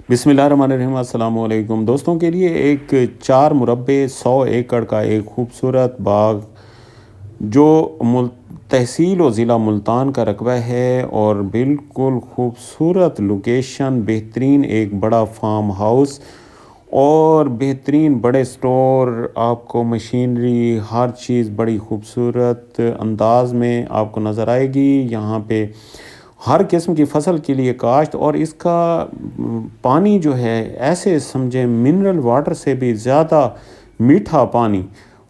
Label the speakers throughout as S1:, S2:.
S1: बिस्मिल्लाहिर्रहमानिर्रहीम। अस्सलाम वालेकुम दोस्तों के लिए एक 4 मुरब्बे 100 एकड़ का एक खूबसूरत बाग जो तहसील और ज़िला मुल्तान का रकबा है और बिल्कुल खूबसूरत लोकेशन, बेहतरीन एक बड़ा फार्म हाउस और बेहतरीन बड़े स्टोर, आपको मशीनरी हर चीज़ बड़ी खूबसूरत अंदाज में आपको नज़र आएगी। यहाँ पे हर किस्म की फसल के लिए काश्त और इसका पानी जो है ऐसे समझें मिनरल वाटर से भी ज़्यादा मीठा पानी।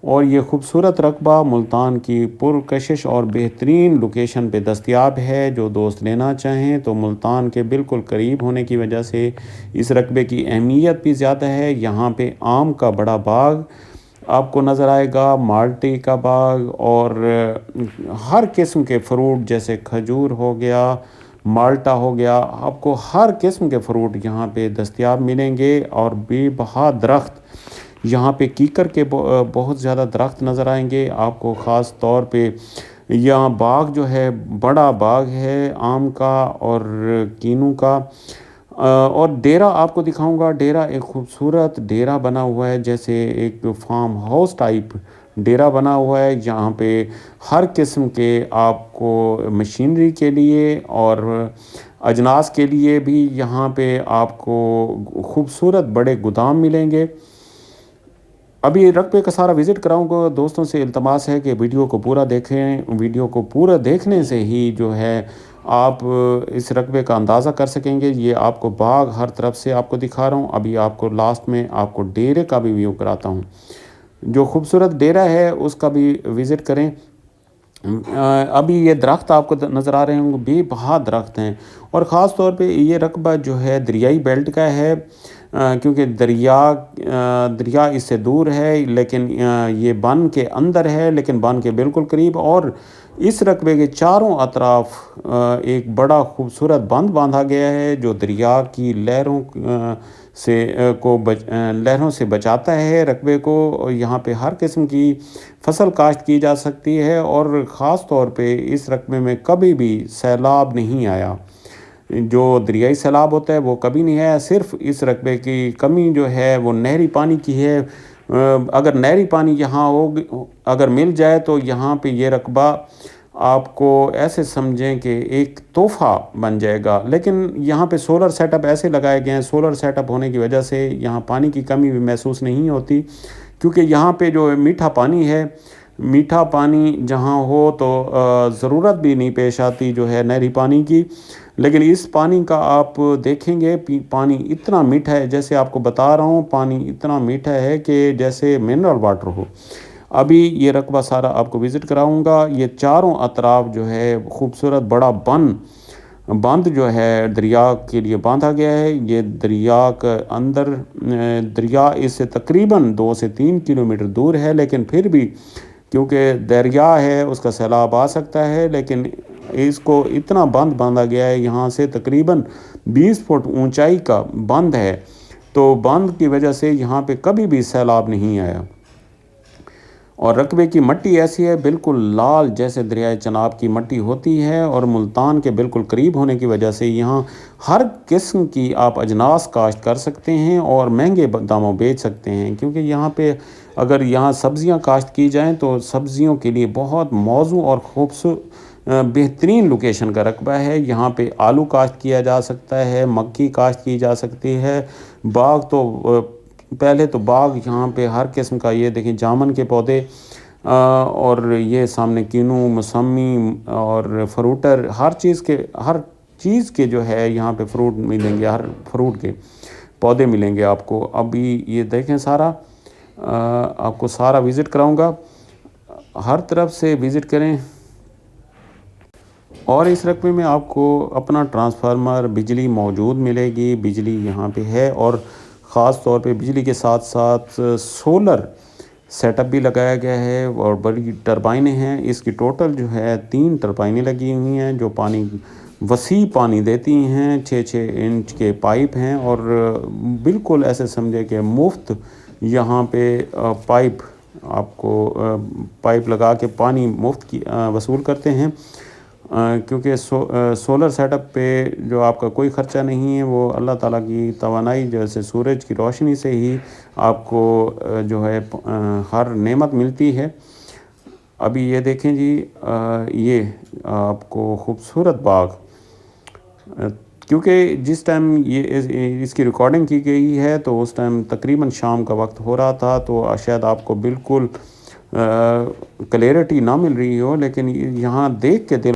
S1: और ये खूबसूरत रकबा मुल्तान की पुरकशिश और बेहतरीन लोकेशन पे दस्तयाब है। जो दोस्त लेना चाहें तो मुल्तान के बिल्कुल करीब होने की वजह से इस रकबे की अहमियत भी ज़्यादा है। यहाँ पे आम का बड़ा बाग आपको नज़र आएगा, माल्टे का बाग और हर किस्म के फ्रूट जैसे खजूर हो गया, माल्टा हो गया, आपको हर किस्म के फ्रूट यहाँ पे दस्तयाब मिलेंगे। और बेबहा दरख्त यहाँ पे कीकर के बहुत ज़्यादा दरख्त नज़र आएंगे आपको। ख़ास तौर पे यहाँ बाग जो है बड़ा बाग है आम का और कीनू का। और डेरा आपको दिखाऊंगा। डेरा एक खूबसूरत डेरा बना हुआ है, जैसे एक फार्म हाउस टाइप डेरा बना हुआ है। जहाँ पे हर किस्म के आपको मशीनरी के लिए और अजनास के लिए भी यहाँ पे आपको खूबसूरत बड़े गोदाम मिलेंगे। अभी रकबे का सारा विज़िट कराऊंगा। दोस्तों से इल्तमास है कि वीडियो को पूरा देखें। वीडियो को पूरा देखने से ही जो है आप इस रकबे का अंदाज़ा कर सकेंगे। ये आपको बाग हर तरफ से आपको दिखा रहा हूँ। अभी आपको लास्ट में आपको डेरे का भी व्यू कराता हूँ। जो खूबसूरत डेरा है उसका भी विज़िट करें। अभी ये दरख्त आपको नज़र आ रहे होंगे, बेबहा दरख्त हैं। और ख़ास तौर पे ये रकबा जो है दरियाई बेल्ट का है, क्योंकि दरिया इससे दूर है, लेकिन ये बन के अंदर है लेकिन बन के बिल्कुल करीब। और इस रकबे के चारों अतराफ एक बड़ा खूबसूरत बंद बांधा गया है जो दरिया की लहरों लहरों से बचाता है रकबे को। यहाँ पे हर किस्म की फसल काश्त की जा सकती है और ख़ास तौर पे इस रकबे में कभी भी सैलाब नहीं आया। जो दरियाई सैलाब होता है वो कभी नहीं है। सिर्फ इस रकबे की कमी जो है वो नहरी पानी की है। अगर नहरी पानी यहाँ हो अगर मिल जाए तो यहाँ पे ये रकबा आपको ऐसे समझें कि एक तोहफ़ा बन जाएगा। लेकिन यहाँ पे सोलर सेटअप ऐसे लगाए गए हैं, सोलर सेटअप होने की वजह से यहाँ पानी की कमी भी महसूस नहीं होती, क्योंकि यहाँ पे जो मीठा पानी है, मीठा पानी जहाँ हो तो ज़रूरत भी नहीं पेश आती जो है नहरी पानी की। लेकिन इस पानी का आप देखेंगे पानी इतना मीठा है, जैसे आपको बता रहा हूँ पानी इतना मीठा है कि जैसे मिनरल वाटर हो। अभी ये रकबा सारा आपको विज़िट कराऊंगा। ये चारों अतराफ जो है खूबसूरत बड़ा बंद जो है दरिया के लिए बांधा गया है। ये दरिया के अंदर दरिया इससे तकरीबन 2 से 3 किलोमीटर दूर है, लेकिन फिर भी क्योंकि दरिया है उसका सैलाब आ सकता है। लेकिन इसको इतना बंद बांधा गया है, यहाँ से तकरीबन 20 फुट ऊंचाई का बंद है, तो बंद की वजह से यहाँ पे कभी भी सैलाब नहीं आया। और रकबे की मिट्टी ऐसी है बिल्कुल लाल, जैसे दरियाए चनाब की मिट्टी होती है। और मुल्तान के बिल्कुल करीब होने की वजह से यहाँ हर किस्म की आप अजनास काश्त कर सकते हैं और महंगे दामों बेच सकते हैं। क्योंकि यहाँ पे अगर यहाँ सब्ज़ियाँ काश्त की जाएँ तो सब्ज़ियों के लिए बहुत मौजू और खूबसूरत बेहतरीन लोकेशन का रकबा है। यहाँ पे आलू काश्त किया जा सकता है, मक्की काश्त की जा सकती है। बाग तो पहले तो बाग यहाँ पे हर किस्म का, ये देखें जामन के पौधे और ये सामने कीनू, मौसमी और फ्रूटर, हर चीज़ के जो है यहाँ पे फ्रूट मिलेंगे, हर फ्रूट के पौधे मिलेंगे आपको। अभी ये देखें सारा आपको सारा विज़िट कराऊंगा, हर तरफ से विज़िट करें। और इस रकबे में आपको अपना ट्रांसफार्मर, बिजली मौजूद मिलेगी, बिजली यहाँ पे है। और ख़ास तौर पे बिजली के साथ साथ सोलर सेटअप भी लगाया गया है और बड़ी टरबाइनें हैं। इसकी टोटल जो है 3 टरबाइनें लगी हुई हैं जो वसी पानी देती हैं। 6-6 इंच के पाइप हैं और बिल्कुल ऐसे समझे कि मुफ्त यहाँ पे पाइप लगा के पानी मुफ्त की वसूल करते हैं। کیونکہ سولر سیٹ اپ پہ جو آپ کا کوئی خرچہ نہیں ہے، وہ اللہ تعالیٰ کی توانائی جیسے سورج کی روشنی سے ہی آپ کو جو ہے ہر نعمت ملتی ہے۔ ابھی یہ دیکھیں جی، یہ آپ کو خوبصورت باغ، کیونکہ جس ٹائم یہ اس کی ریکارڈنگ کی گئی ہے تو اس ٹائم تقریباً شام کا وقت ہو رہا تھا، تو شاید آپ کو بالکل کلیئرٹی نہ مل رہی ہو، لیکن یہاں دیکھ کے دل